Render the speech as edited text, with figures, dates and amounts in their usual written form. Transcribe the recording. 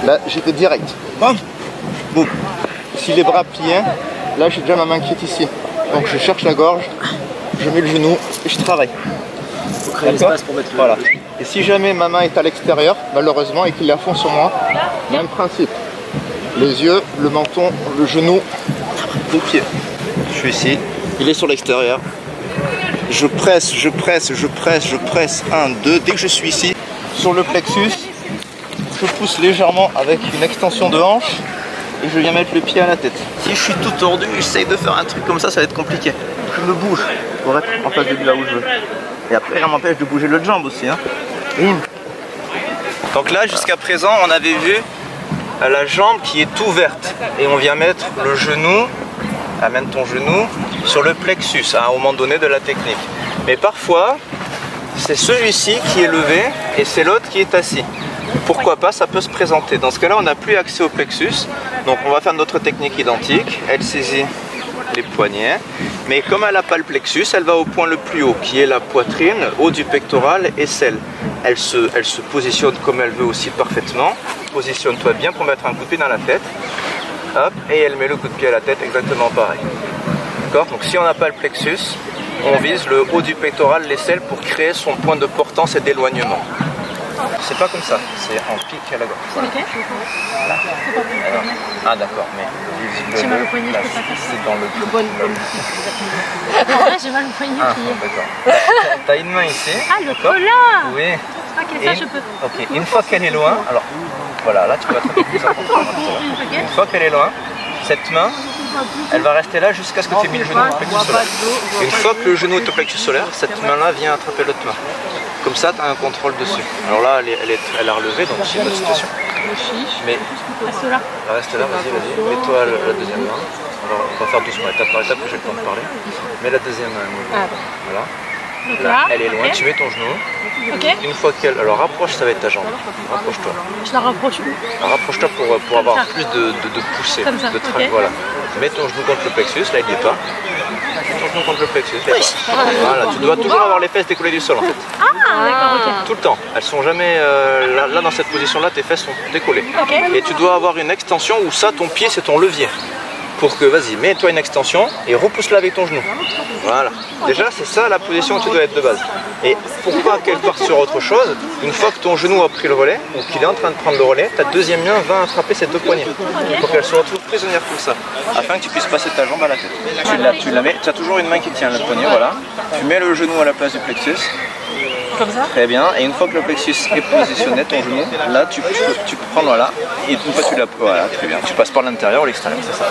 Là, j'y vais direct. Bam. Boum. Si les bras pliés, là j'ai déjà ma main qui est ici. Donc je cherche la gorge, je mets le genou et je travaille. Faut créer l'espace pour mettre le... Voilà. Et si jamais ma main est à l'extérieur, malheureusement, et qu'il est à fond sur moi, même principe. Les yeux, le menton, le genou, le pied. Je suis ici, il est sur l'extérieur. Je presse, je presse, je presse, je presse. 1, 2. Dès que je suis ici, sur le plexus, je pousse légèrement avec une extension de hanche et je viens mettre le pied à la tête. Si je suis tout tordu, j'essaye de faire un truc comme ça va être compliqué. Je me bouge pour être en face de lui là où je veux. Et après, ça m'empêche de bouger l'autre jambe aussi. Hein. Donc là, jusqu'à présent, on avait vu la jambe qui est ouverte. Et on vient mettre le genou, amène ton genou, sur le plexus à un moment donné de la technique. Mais parfois, c'est celui-ci qui est levé et c'est l'autre qui est assis. Pourquoi pas, ça peut se présenter. Dans ce cas-là, on n'a plus accès au plexus. Donc on va faire notre technique identique. Elle saisit les poignets. Mais comme elle n'a pas le plexus, elle va au point le plus haut, qui est la poitrine, haut du pectoral et selle. Elle se positionne comme elle veut aussi parfaitement. Positionne-toi bien pour mettre un coup de pied dans la tête. Hop, et elle met le coup de pied à la tête exactement pareil. D'accord? Donc si on n'a pas le plexus, on vise le haut du pectoral, l'aisselle pour créer son point de portance et d'éloignement. C'est pas comme ça, c'est en pique à la gorge. Ok. Voilà. Ah d'accord, mais j'ai mal au poignet, je peux pas faire ça. C'est dans le bon. Ah, j'ai mal au poignet. D'accord. T'as une main ici. Ah, le collat. Oui. Ok, ça je peux. Ok, une fois qu'elle est loin, alors voilà, là tu peux attraper plus important. Une fois qu'elle est loin, cette main, elle va rester là jusqu'à ce que tu aies mis le genou au plexus solaire. Une fois que le genou est au plexus solaire, cette main-là vient attraper l'autre main. Comme ça, tu as un contrôle dessus. Alors là, elle a relevé, donc c'est une autre situation. Mais reste là. Reste là, vas-y. Mets-toi la deuxième main. On va faire doucement, étape par étape, que j'ai le temps de parler. Mets la deuxième main. Voilà. Là, elle est loin, tu mets ton genou. Okay. Une fois qu'elle... Alors rapproche, ça va être ta jambe. Rapproche-toi. Je la rapproche où? Rapproche-toi pour avoir plus de poussée, comme ça. de trac. Voilà. Mets ton genou contre le plexus, là il n'y est pas. Mets ton genou contre le plexus, il n'y est pas. Voilà, tu dois toujours avoir les fesses décollées du sol en fait. Ah d'accord, ok. Tout le temps. Elles sont jamais... là dans cette position-là, tes fesses sont décollées. Okay. Et tu dois avoir une extension où ça, ton pied, c'est ton levier. Pour que, vas-y, mets-toi une extension et repousse-la avec ton genou. Voilà. Déjà, c'est ça la position où tu dois être de base. Et pour pas qu'elle parte sur autre chose, une fois que ton genou a pris le relais, ou qu'il est en train de prendre le relais, ta deuxième main va attraper ces deux poignets. Pour qu'elle soit toujours prisonnière comme ça. Afin que tu puisses passer ta jambe à la tête. Tu la mets, tu as toujours une main qui tient le poignet, voilà. Tu mets le genou à la place du plexus. Comme ça. Très bien, et une fois que le plexus est positionné, ton genou, là tu peux prendre, voilà, et une fois que tu l'as, voilà, très bien, tu passes par l'intérieur ou l'extérieur, c'est ça.